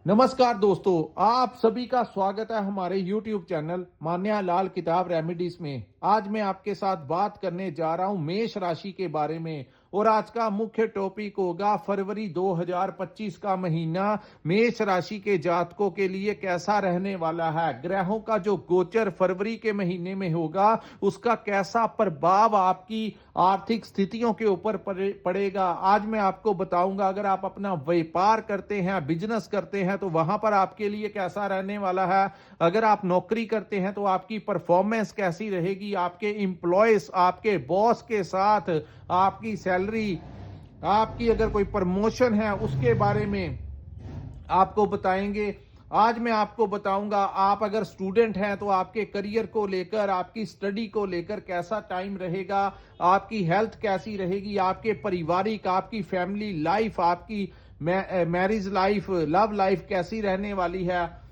नमस्कार दोस्तों, आप सभी का स्वागत है हमारे YouTube चैनल मान्या लाल किताब रेमेडीज में। आज मैं आपके साथ बात करने जा रहा हूं मेष राशि के बारे में और आज का मुख्य टॉपिक होगा फरवरी 2025 का महीना मेष राशि के जातकों के लिए कैसा रहने वाला है। ग्रहों का जो गोचर फरवरी के महीने में होगा उसका कैसा प्रभाव आपकी आर्थिक स्थितियों के ऊपर पड़ेगा आज मैं आपको बताऊंगा। अगर आप अपना व्यापार करते हैं, बिजनेस करते हैं तो वहां पर आपके लिए कैसा रहने वाला है। अगर आप नौकरी करते हैं तो आपकी परफॉर्मेंस कैसी रहेगी, आपके एम्प्लॉयज, आपके बॉस के साथ आपकी सैलरी, आपकी अगर कोई प्रमोशन है उसके बारे में आपको बताएंगे। आज मैं आपको बताऊंगा आप अगर स्टूडेंट हैं तो आपके करियर को लेकर, आपकी स्टडी को लेकर कैसा टाइम रहेगा, आपकी हेल्थ कैसी रहेगी, आपके पारिवारिक, आपकी फैमिली लाइफ, आपकी मैरिज लाइफ, लव लाइफ कैसी रहने वाली है।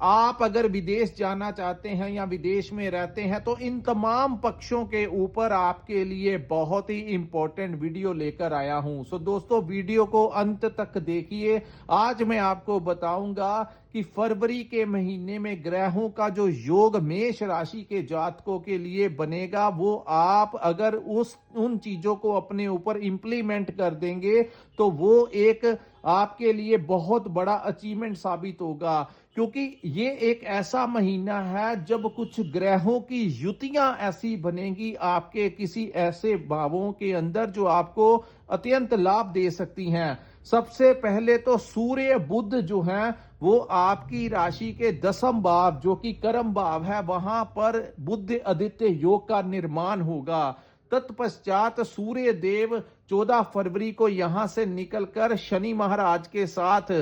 आप अगर विदेश जाना चाहते हैं या विदेश में रहते हैं तो इन तमाम पक्षों के ऊपर आपके लिए बहुत ही इंपॉर्टेंट वीडियो लेकर आया हूं। सो दोस्तों, वीडियो को अंत तक देखिए। आज मैं आपको बताऊंगा कि फरवरी के महीने में ग्रहों का जो योग मेष राशि के जातकों के लिए बनेगा, वो आप अगर उन चीजों को अपने ऊपर इंप्लीमेंट कर देंगे तो वो एक आपके लिए बहुत बड़ा अचीवमेंट साबित होगा। क्योंकि ये एक ऐसा महीना है जब कुछ ग्रहों की युतियां ऐसी बनेगी आपके किसी ऐसे भावों के अंदर जो आपको अत्यंत लाभ दे सकती हैं। सबसे पहले तो सूर्य बुध जो हैं वो आपकी राशि के 10वें भाव जो कि कर्म भाव है वहां पर बुध आदित्य योग का निर्माण होगा। तत्पश्चात सूर्य देव 14 फरवरी को यहां से निकलकर शनि महाराज के साथ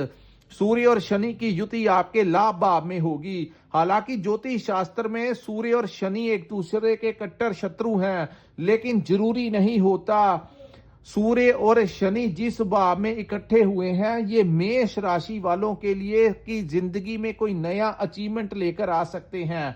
सूर्य और शनि की युति आपके लाभ भाव में होगी। हालांकि ज्योतिष शास्त्र में सूर्य और शनि एक दूसरे के कट्टर शत्रु हैं, लेकिन जरूरी नहीं होता। सूर्य और शनि जिस भाव में इकट्ठे हुए हैं ये मेष राशि वालों के लिए की जिंदगी में कोई नया अचीवमेंट लेकर आ सकते हैं।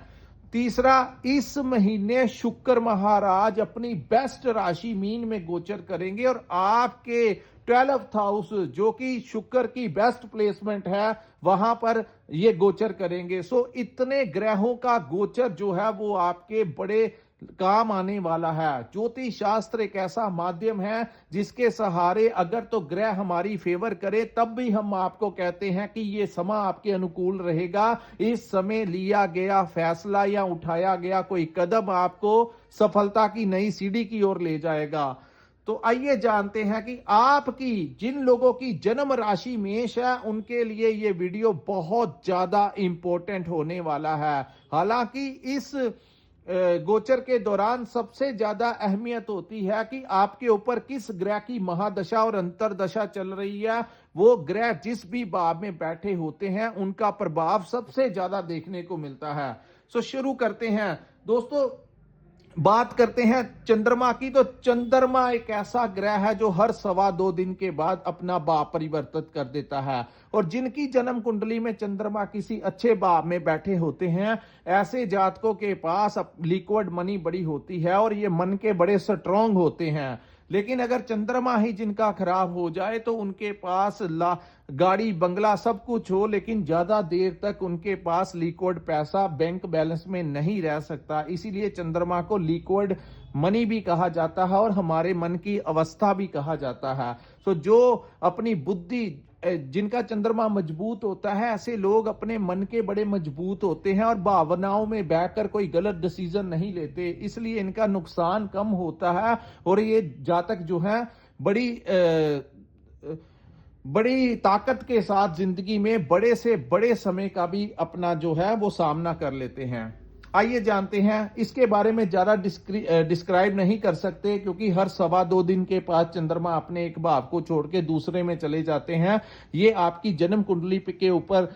तीसरा, इस महीने शुक्र महाराज अपनी बेस्ट राशि मीन में गोचर करेंगे और आपके 12th हाउस जो कि शुक्र की बेस्ट प्लेसमेंट है वहां पर ये गोचर करेंगे। सो इतने ग्रहों का गोचर जो है वो आपके बड़े काम आने वाला है। ज्योतिष शास्त्र एक ऐसा माध्यम है जिसके सहारे अगर तो ग्रह हमारी फेवर करे तब भी हम आपको कहते हैं कि ये समय आपके अनुकूल रहेगा। इस समय लिया गया फैसला या उठाया गया कोई कदम आपको सफलता की नई सीढ़ी की ओर ले जाएगा। तो आइए जानते हैं कि आपकी जिन लोगों की जन्म राशि मेष है उनके लिए ये वीडियो बहुत ज्यादा इंपॉर्टेंट होने वाला है। हालांकि इस गोचर के दौरान सबसे ज्यादा अहमियत होती है कि आपके ऊपर किस ग्रह की महादशा और अंतरदशा चल रही है। वो ग्रह जिस भी भाव में बैठे होते हैं उनका प्रभाव सबसे ज्यादा देखने को मिलता है। सो शुरू करते हैं दोस्तों। बात करते हैं चंद्रमा की। तो चंद्रमा एक ऐसा ग्रह है जो हर 2.25 दिन के बाद अपना भाव परिवर्तित कर देता है और जिनकी जन्म कुंडली में चंद्रमा किसी अच्छे भाव में बैठे होते हैं ऐसे जातकों के पास लिक्विड मनी बड़ी होती है और ये मन के बड़े स्ट्रांग होते हैं। लेकिन अगर चंद्रमा ही जिनका खराब हो जाए तो उनके पास गाड़ी बंगला सब कुछ हो लेकिन ज्यादा देर तक उनके पास लिक्विड पैसा बैंक बैलेंस में नहीं रह सकता। इसीलिए चंद्रमा को लिक्विड मनी भी कहा जाता है और हमारे मन की अवस्था भी कहा जाता है। तो जो अपनी बुद्धि, जिनका चंद्रमा मजबूत होता है ऐसे लोग अपने मन के बड़े मजबूत होते हैं और भावनाओं में बहकर कोई गलत डिसीजन नहीं लेते, इसलिए इनका नुकसान कम होता है और ये जातक जो है बड़ी ताकत के साथ जिंदगी में बड़े से बड़े समय का भी अपना जो है वो सामना कर लेते हैं। आइए जानते हैं। इसके बारे में ज्यादा डिस्क्राइब नहीं कर सकते क्योंकि हर 2.25 दिन के बाद चंद्रमा अपने एक भाव को छोड़ के दूसरे में चले जाते हैं। ये आपकी जन्म कुंडली के ऊपर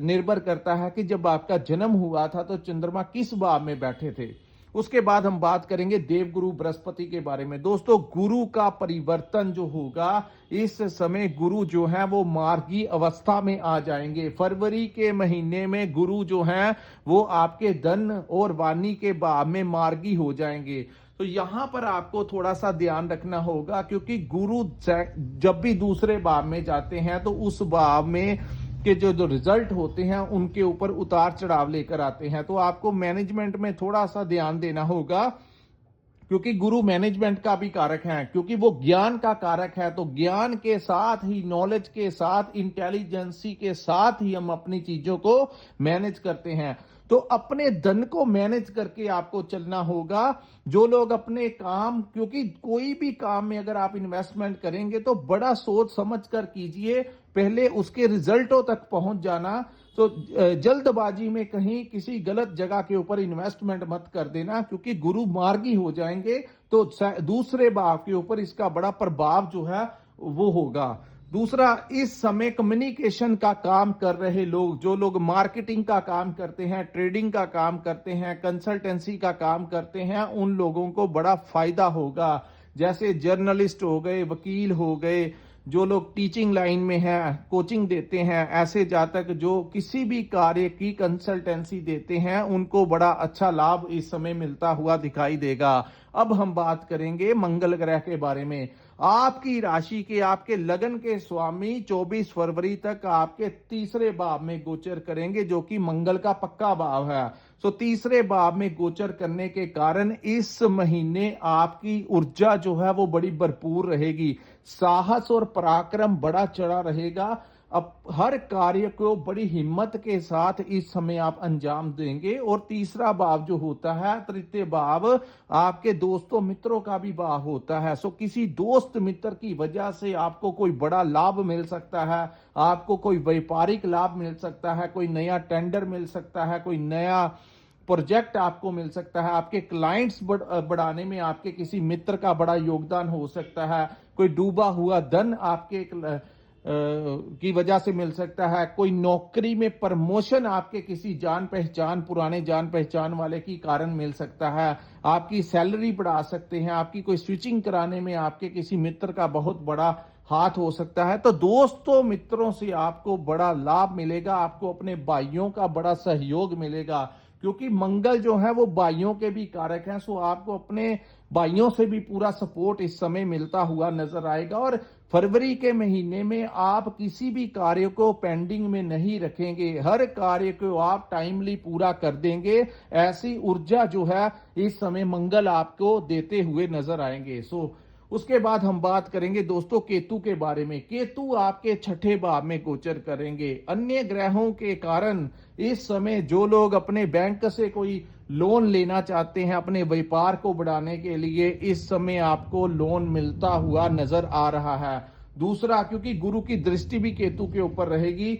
निर्भर करता है कि जब आपका जन्म हुआ था तो चंद्रमा किस भाव में बैठे थे। उसके बाद हम बात करेंगे देवगुरु बृहस्पति के बारे में। दोस्तों, गुरु का परिवर्तन जो होगा इस समय गुरु जो है वो मार्गी अवस्था में आ जाएंगे। फरवरी के महीने में गुरु जो है वो आपके धन और वाणी के भाव में मार्गी हो जाएंगे। तो यहां पर आपको थोड़ा सा ध्यान रखना होगा क्योंकि गुरु जब भी दूसरे भाव में जाते हैं तो उस भाव में के जो रिजल्ट होते हैं उनके ऊपर उतार चढ़ाव लेकर आते हैं। तो आपको मैनेजमेंट में थोड़ा सा ध्यान देना होगा, क्योंकि गुरु मैनेजमेंट का भी कारक है, क्योंकि वो ज्ञान का कारक है। तो ज्ञान के साथ ही, नॉलेज के साथ, इंटेलिजेंसी के साथ ही हम अपनी चीजों को मैनेज करते हैं। तो अपने धन को मैनेज करके आपको चलना होगा। जो लोग अपने काम, क्योंकि कोई भी काम में अगर आप इन्वेस्टमेंट करेंगे तो बड़ा सोच समझ कर कीजिए, पहले उसके रिजल्टों तक पहुंच जाना। तो जल्दबाजी में कहीं किसी गलत जगह के ऊपर इन्वेस्टमेंट मत कर देना, क्योंकि गुरु मार्गी हो जाएंगे तो दूसरे भाव के ऊपर इसका बड़ा प्रभाव जो है वो होगा। दूसरा, इस समय कम्युनिकेशन का काम कर रहे लोग, जो लोग मार्केटिंग का काम करते हैं, ट्रेडिंग का काम करते हैं, कंसल्टेंसी का काम करते हैं, उन लोगों को बड़ा फायदा होगा। जैसे जर्नलिस्ट हो गए, वकील हो गए, जो लोग टीचिंग लाइन में हैं, कोचिंग देते हैं, ऐसे जातक जो किसी भी कार्य की कंसल्टेंसी देते हैं, उनको बड़ा अच्छा लाभ इस समय मिलता हुआ दिखाई देगा। अब हम बात करेंगे मंगल ग्रह के बारे में। आपकी राशि के, आपके लगन के स्वामी 24 फरवरी तक आपके तीसरे भाव में गोचर करेंगे, जो कि मंगल का पक्का भाव है। तो तीसरे भाव में गोचर करने के कारण इस महीने आपकी ऊर्जा जो है वो बड़ी भरपूर रहेगी। साहस और पराक्रम बड़ा चढ़ा रहेगा। अब हर कार्य को बड़ी हिम्मत के साथ इस समय आप अंजाम देंगे। और तीसरा भाव जो होता है, तृतीय भाव, आपके दोस्तों मित्रों का भी भाव होता है। सो किसी दोस्त मित्र की वजह से आपको कोई बड़ा लाभ मिल सकता है, आपको कोई व्यापारिक लाभ मिल सकता है, कोई नया टेंडर मिल सकता है, कोई नया प्रोजेक्ट आपको मिल सकता है, आपके क्लाइंट्स बढ़ाने में आपके किसी मित्र का बड़ा योगदान हो सकता है, कोई डूबा हुआ धन आपके की वजह से मिल सकता है, कोई नौकरी में प्रमोशन आपके किसी जान पहचान, पुराने जान पहचान वाले की कारण मिल सकता है, आपकी सैलरी बढ़ा सकते हैं, आपकी कोई स्विचिंग कराने में आपके किसी मित्र का बहुत बड़ा हाथ हो सकता है। तो दोस्तों मित्रों से आपको बड़ा लाभ मिलेगा, आपको अपने भाइयों का बड़ा सहयोग मिलेगा, क्योंकि मंगल जो है वो भाइयों के भी कारक हैं। सो आपको अपने भाइयों से भी पूरा सपोर्ट इस समय मिलता हुआ नजर आएगा। और फरवरी के महीने में आप किसी भी कार्य को पेंडिंग में नहीं रखेंगे, हर कार्य को आप टाइमली पूरा कर देंगे। ऐसी ऊर्जा जो है इस समय मंगल आपको देते हुए नजर आएंगे। सो उसके बाद हम बात करेंगे दोस्तों केतु के बारे में। केतु आपके छठे भाव में गोचर करेंगे। अन्य ग्रहों के कारण इस समय जो लोग अपने बैंक से कोई लोन लेना चाहते हैं अपने व्यापार को बढ़ाने के लिए, इस समय आपको लोन मिलता हुआ नजर आ रहा है। दूसरा, क्योंकि गुरु की दृष्टि भी केतु के ऊपर रहेगी,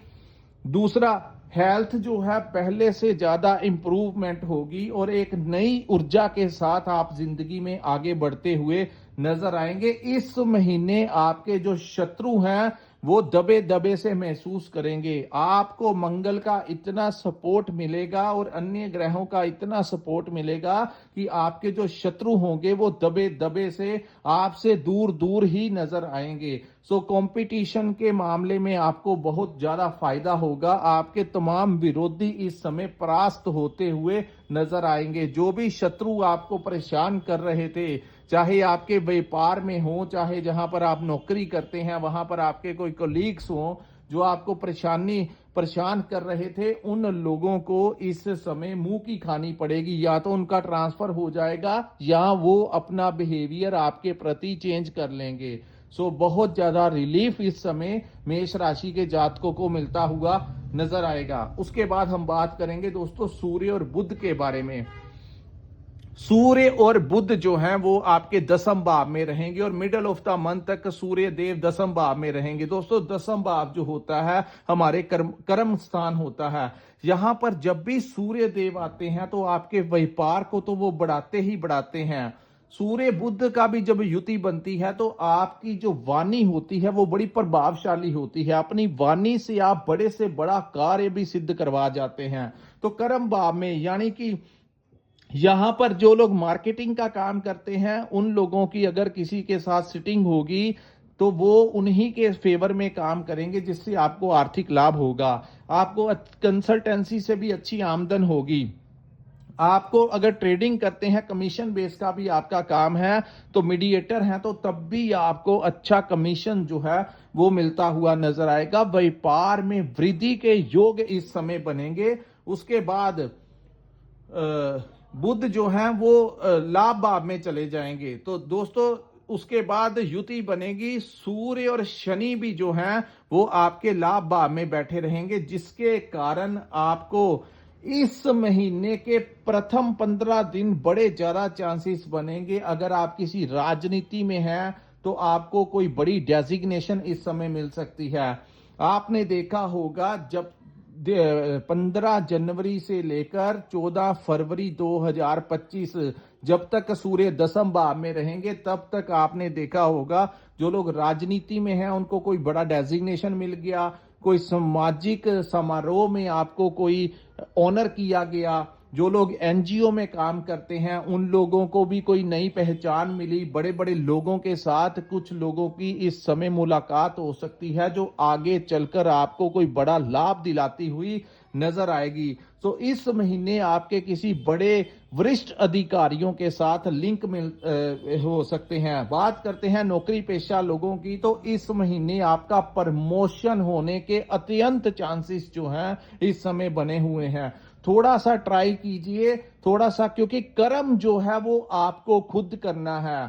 दूसरा, हेल्थ जो है पहले से ज्यादा इंप्रूवमेंट होगी और एक नई ऊर्जा के साथ आप जिंदगी में आगे बढ़ते हुए नजर आएंगे। इस महीने आपके जो शत्रु हैं वो दबे दबे से महसूस करेंगे। आपको मंगल का इतना सपोर्ट मिलेगा और अन्य ग्रहों का इतना सपोर्ट मिलेगा कि आपके जो शत्रु होंगे वो दबे दबे से आपसे दूर दूर ही नजर आएंगे। सो कंपटीशन के मामले में आपको बहुत ज्यादा फायदा होगा। आपके तमाम विरोधी इस समय परास्त होते हुए नजर आएंगे। जो भी शत्रु आपको परेशान कर रहे थे, चाहे आपके व्यापार में हो, चाहे जहां पर आप नौकरी करते हैं वहां पर आपके कोई कोलीग्स हो जो आपको परेशान कर रहे थे, उन लोगों को इस समय मुंह की खानी पड़ेगी। या तो उनका ट्रांसफर हो जाएगा या वो अपना बिहेवियर आपके प्रति चेंज कर लेंगे। सो बहुत ज्यादा रिलीफ इस समय मेष राशि के जातकों को मिलता हुआ नजर आएगा। उसके बाद हम बात करेंगे दोस्तों सूर्य और बुध के बारे में। सूर्य और बुध जो हैं वो आपके दसम भाव में रहेंगे और मिडल ऑफ द मंथ तक सूर्य देव दसम भाव में रहेंगे। दोस्तों दसम भाव जो होता है हमारे कर्म स्थान होता है। यहां पर जब भी सूर्य देव आते हैं तो आपके व्यापार को तो वो बढ़ाते ही बढ़ाते हैं। सूर्य बुध का भी जब युति बनती है तो आपकी जो वाणी होती है वो बड़ी प्रभावशाली होती है। अपनी वाणी से आप बड़े से बड़ा कार्य भी सिद्ध करवा जाते हैं। तो कर्म भाव में, यानी कि यहां पर जो लोग मार्केटिंग का काम करते हैं उन लोगों की अगर किसी के साथ सिटिंग होगी तो वो उन्हीं के फेवर में काम करेंगे, जिससे आपको आर्थिक लाभ होगा। आपको कंसल्टेंसी से भी अच्छी आमदन होगी। आपको अगर ट्रेडिंग करते हैं, कमीशन बेस का भी आपका काम है, तो मीडिएटर हैं, तो तब भी आपको अच्छा कमीशन जो है वो मिलता हुआ नजर आएगा। व्यापार में वृद्धि के योग इस समय बनेंगे। उसके बाद बुध जो है वो लाभ भाव में चले जाएंगे। तो दोस्तों उसके बाद युति बनेगी, सूर्य और शनि भी जो हैं वो आपके लाभ भाव में बैठे रहेंगे, जिसके कारण आपको इस महीने के प्रथम 15 दिन बड़े ज्यादा चांसेस बनेंगे। अगर आप किसी राजनीति में हैं तो आपको कोई बड़ी डेजिग्नेशन इस समय मिल सकती है। आपने देखा होगा जब 15 जनवरी से लेकर 14 फरवरी 2025 जब तक सूर्य दसम भाव में रहेंगे, तब तक आपने देखा होगा जो लोग राजनीति में हैं उनको कोई बड़ा डेजिग्नेशन मिल गया, कोई सामाजिक समारोह में आपको कोई ऑनर किया गया, जो लोग एनजीओ में काम करते हैं उन लोगों को भी कोई नई पहचान मिली। बड़े बड़े लोगों के साथ कुछ लोगों की इस समय मुलाकात हो सकती है जो आगे चलकर आपको कोई बड़ा लाभ दिलाती हुई नजर आएगी। तो इस महीने आपके किसी बड़े वरिष्ठ अधिकारियों के साथ लिंक हो सकते हैं। बात करते हैं नौकरी पेशा लोगों की, तो इस महीने आपका प्रमोशन होने के अत्यंत चांसेस जो हैं इस समय बने हुए हैं। थोड़ा सा ट्राई कीजिए, थोड़ा सा, क्योंकि कर्म जो है वो आपको खुद करना है।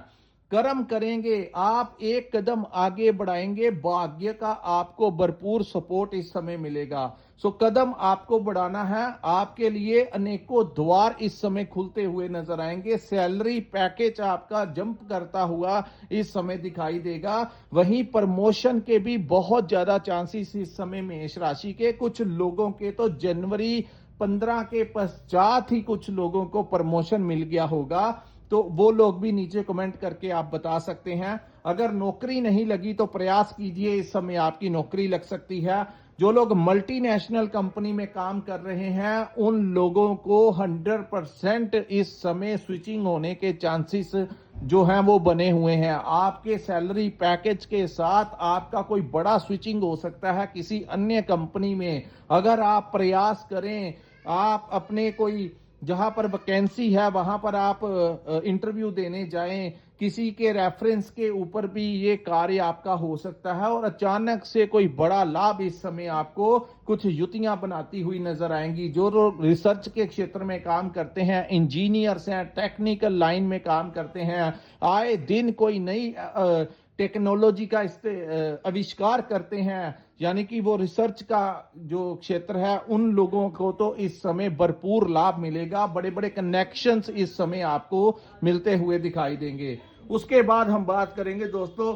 कर्म करेंगे, आप एक कदम आगे बढ़ाएंगे, भाग्य का आपको भरपूर सपोर्ट इस समय मिलेगा। सो कदम आपको बढ़ाना है, आपके लिए अनेकों द्वार इस समय खुलते हुए नजर आएंगे। सैलरी पैकेज आपका जंप करता हुआ इस समय दिखाई देगा। वहीं प्रमोशन के भी बहुत ज्यादा चांसेस इस समय मेष राशि के, कुछ लोगों के तो जनवरी 15 के पश्चात ही कुछ लोगों को प्रमोशन मिल गया होगा। तो वो लोग भी नीचे कमेंट करके आप बता सकते हैं। अगर नौकरी नहीं लगी तो प्रयास कीजिए, इस समय आपकी नौकरी लग सकती है। जो लोग मल्टीनेशनल कंपनी में काम कर रहे हैं उन लोगों को 100% इस समय स्विचिंग होने के चांसेस जो हैं वो बने हुए हैं। आपके सैलरी पैकेज के साथ आपका कोई बड़ा स्विचिंग हो सकता है किसी अन्य कंपनी में। अगर आप प्रयास करें, आप अपने कोई जहां पर वैकेंसी है वहां पर आप इंटरव्यू देने जाएं, किसी के रेफरेंस के ऊपर भी ये कार्य आपका हो सकता है और अचानक से कोई बड़ा लाभ इस समय आपको कुछ युतियां बनाती हुई नजर आएंगी। जो लोग रिसर्च के क्षेत्र में काम करते हैं, इंजीनियर्स हैं, टेक्निकल लाइन में काम करते हैं, आए दिन कोई नई टेक्नोलॉजी का आविष्कार करते हैं, यानी कि वो रिसर्च का जो क्षेत्र है, उन लोगों को तो इस समय भरपूर लाभ मिलेगा। बड़े बड़े कनेक्शंस इस समय आपको मिलते हुए दिखाई देंगे। उसके बाद हम बात करेंगे दोस्तों,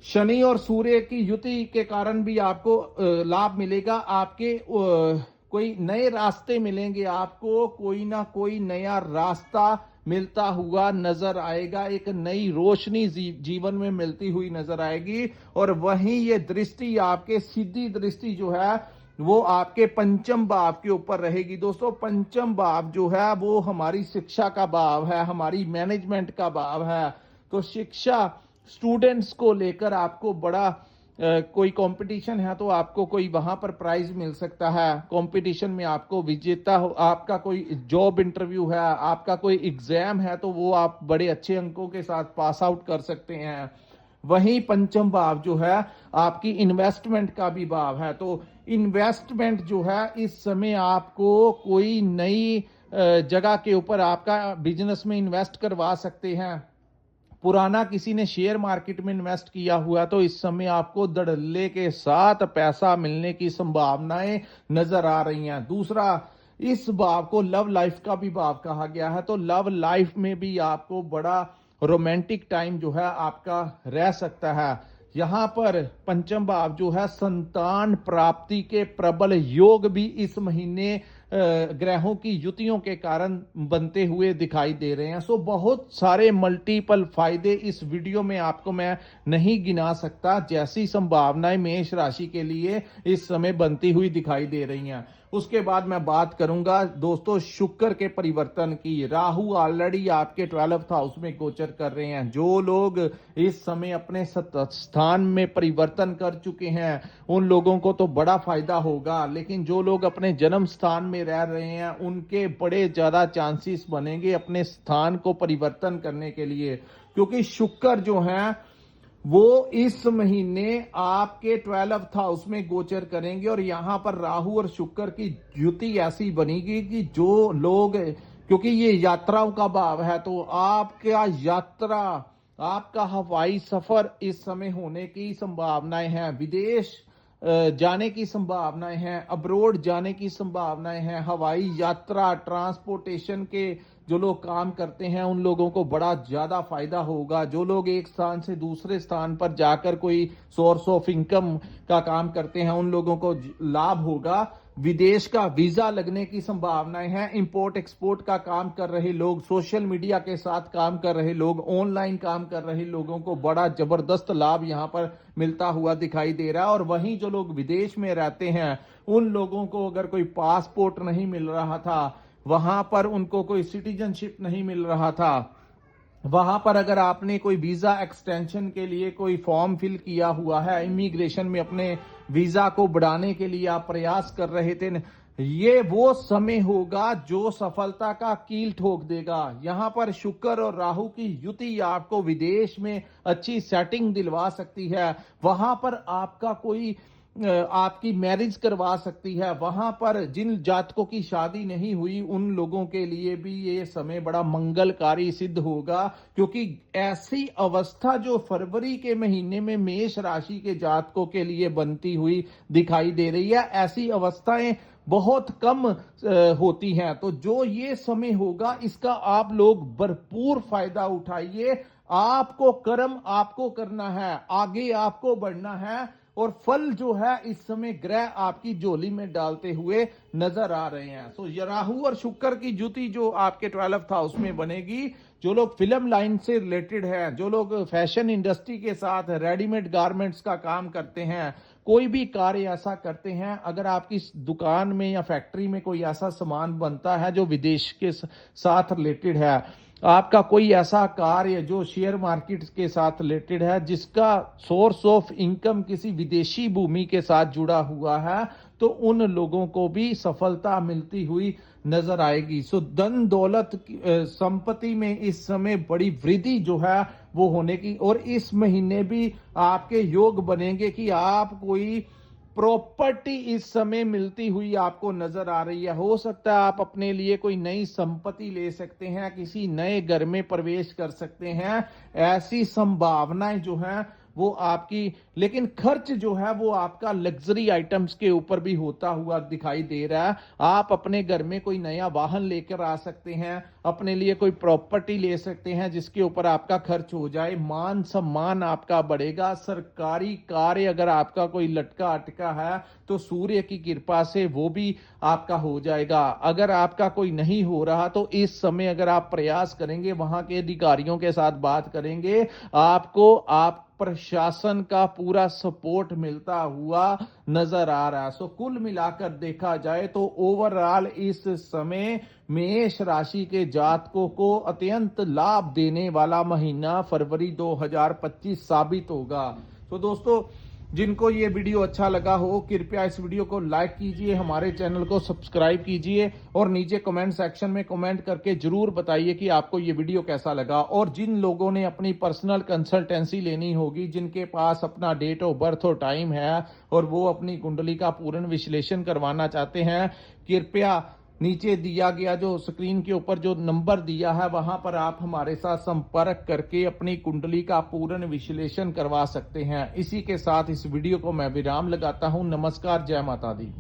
शनि और सूर्य की युति के कारण भी आपको लाभ मिलेगा। आपके कोई नए रास्ते मिलेंगे, आपको कोई ना कोई नया रास्ता मिलता हुआ नजर आएगा, एक नई रोशनी जीवन में मिलती हुई नजर आएगी। और वहीं ये दृष्टि आपके सीधी दृष्टि जो है वो आपके पंचम भाव के ऊपर रहेगी। दोस्तों पंचम भाव जो है वो हमारी शिक्षा का भाव है, हमारी मैनेजमेंट का भाव है। तो शिक्षा स्टूडेंट्स को लेकर आपको बड़ा कोई कंपटीशन है तो आपको कोई वहां पर प्राइज मिल सकता है। कंपटीशन में आपको विजेता हो, आपका कोई जॉब इंटरव्यू है, आपका कोई एग्जाम है, तो वो आप बड़े अच्छे अंकों के साथ पास आउट कर सकते हैं। वहीं पंचम भाव जो है आपकी इन्वेस्टमेंट का भी भाव है। तो इन्वेस्टमेंट जो है इस समय आपको कोई नई जगह के ऊपर आपका बिजनेस में इन्वेस्ट करवा सकते हैं। पुराना किसी ने शेयर मार्केट में इन्वेस्ट किया हुआ तो इस समय आपको धड़ल्ले के साथ पैसा मिलने की संभावनाएं नजर आ रही हैं। दूसरा, इस भाव को लव लाइफ का भी भाव कहा गया है, तो लव लाइफ में भी आपको बड़ा रोमांटिक टाइम जो है आपका रह सकता है। यहां पर पंचम भाव जो है संतान प्राप्ति के प्रबल योग भी इस महीने ग्रहों की युतियों के कारण बनते हुए दिखाई दे रहे हैं। सो बहुत सारे मल्टीपल फायदे इस वीडियो में आपको मैं नहीं गिना सकता, जैसी संभावनाएं मेष राशि के लिए इस समय बनती हुई दिखाई दे रही हैं। उसके बाद मैं बात करूंगा दोस्तों शुक्र के परिवर्तन की। राहु ऑलरेडी आपके 12th हाउस में गोचर कर रहे हैं। जो लोग इस समय अपने स्थान में परिवर्तन कर चुके हैं उन लोगों को तो बड़ा फायदा होगा, लेकिन जो लोग अपने जन्म स्थान में रह रहे हैं उनके बड़े ज्यादा चांसेस बनेंगे अपने स्थान को परिवर्तन करने के लिए, क्योंकि शुक्र जो है वो इस महीने आपके 12th हाउस में गोचर करेंगे और यहां पर राहु और शुक्र की युति ऐसी बनेगी कि जो लोग, क्योंकि ये यात्राओं का भाव है, तो आपका यात्रा, आपका हवाई सफर इस समय होने की संभावनाएं हैं, विदेश जाने की संभावनाएं हैं, अब्रोड जाने की संभावनाएं हैं, हवाई यात्रा, ट्रांसपोर्टेशन के जो लोग काम करते हैं उन लोगों को बड़ा ज्यादा फायदा होगा। जो लोग एक स्थान से दूसरे स्थान पर जाकर कोई सोर्स ऑफ इनकम का काम करते हैं उन लोगों को लाभ होगा। विदेश का वीजा लगने की संभावनाएं हैं। इंपोर्ट एक्सपोर्ट का काम कर रहे लोग, सोशल मीडिया के साथ काम कर रहे लोग, ऑनलाइन काम कर रहे लोगों को बड़ा जबरदस्त लाभ यहां पर मिलता हुआ दिखाई दे रहा है। और वहीं जो लोग विदेश में रहते हैं उन लोगों को अगर कोई पासपोर्ट नहीं मिल रहा था, वहां पर उनको कोई सिटीजनशिप नहीं मिल रहा था, वहां पर अगर आपने कोई वीजा एक्सटेंशन के लिए कोई फॉर्म फिल किया हुआ है, इमिग्रेशन में अपने वीजा को बढ़ाने के लिए आप प्रयास कर रहे थे, ये वो समय होगा जो सफलता का कील ठोक देगा। यहां पर शुक्र और राहु की युति आपको विदेश में अच्छी सेटिंग दिलवा सकती है। वहां पर आपका कोई आपकी मैरिज करवा सकती है। वहां पर जिन जातकों की शादी नहीं हुई उन लोगों के लिए भी ये समय बड़ा मंगलकारी सिद्ध होगा, क्योंकि ऐसी अवस्था जो फरवरी के महीने में मेष राशि के जातकों के लिए बनती हुई दिखाई दे रही है, ऐसी अवस्थाएं बहुत कम होती हैं। तो जो ये समय होगा इसका आप लोग भरपूर फायदा उठाइए। आपको कर्म आपको करना है, आगे आपको बढ़ना है और फल जो है इस समय ग्रह आपकी झोली में डालते हुए नजर आ रहे हैं। सो राहु और शुक्र की युति जो आपके 12th हाउस में बनेगी, जो लोग फिल्म लाइन से रिलेटेड हैं, जो लोग फैशन इंडस्ट्री के साथ रेडीमेड गारमेंट्स का काम करते हैं, कोई भी कार्य ऐसा करते हैं, अगर आपकी दुकान में या फैक्ट्री में कोई ऐसा सामान बनता है जो विदेश के साथ रिलेटेड है, आपका कोई ऐसा कार्य जो शेयर मार्केट के साथ रिलेटेड है, जिसका सोर्स ऑफ इनकम किसी विदेशी भूमि के साथ जुड़ा हुआ है, तो उन लोगों को भी सफलता मिलती हुई नजर आएगी। सो धन दौलत संपत्ति में इस समय बड़ी वृद्धि जो है वो होने की, और इस महीने भी आपके योग बनेंगे कि आप कोई प्रॉपर्टी इस समय मिलती हुई आपको नजर आ रही है। हो सकता है आप अपने लिए कोई नई संपत्ति ले सकते हैं, किसी नए घर में प्रवेश कर सकते हैं, ऐसी संभावनाएं जो हैं वो आपकी, लेकिन खर्च जो है वो आपका लग्जरी आइटम्स के ऊपर भी होता हुआ दिखाई दे रहा है। आप अपने घर में कोई नया वाहन लेकर आ सकते हैं, अपने लिए कोई प्रॉपर्टी ले सकते हैं जिसके ऊपर आपका खर्च हो जाए, मान सम्मान आपका बढ़ेगा। सरकारी कार्य अगर आपका कोई लटका अटका है तो सूर्य की कृपा से वो भी आपका हो जाएगा। अगर आपका कोई नहीं हो रहा तो इस समय अगर आप प्रयास करेंगे, वहां के अधिकारियों के साथ बात करेंगे, आपको आप प्रशासन का पूरा सपोर्ट मिलता हुआ नजर आ रहा है। सो कुल मिलाकर देखा जाए तो ओवरऑल इस समय मेष राशि के जातकों को अत्यंत लाभ देने वाला महीना फरवरी 2025 साबित होगा। तो दोस्तों, जिनको ये वीडियो अच्छा लगा हो कृपया इस वीडियो को लाइक कीजिए, हमारे चैनल को सब्सक्राइब कीजिए और नीचे कमेंट सेक्शन में कमेंट करके जरूर बताइए कि आपको ये वीडियो कैसा लगा। और जिन लोगों ने अपनी पर्सनल कंसल्टेंसी लेनी होगी, जिनके पास अपना डेट ऑफ बर्थ और टाइम है और वो अपनी कुंडली का पूर्ण विश्लेषण करवाना चाहते हैं, कृपया नीचे दिया गया जो स्क्रीन के ऊपर जो नंबर दिया है वहां पर आप हमारे साथ संपर्क करके अपनी कुंडली का पूर्ण विश्लेषण करवा सकते हैं। इसी के साथ इस वीडियो को मैं विराम लगाता हूं। नमस्कार, जय माता दी।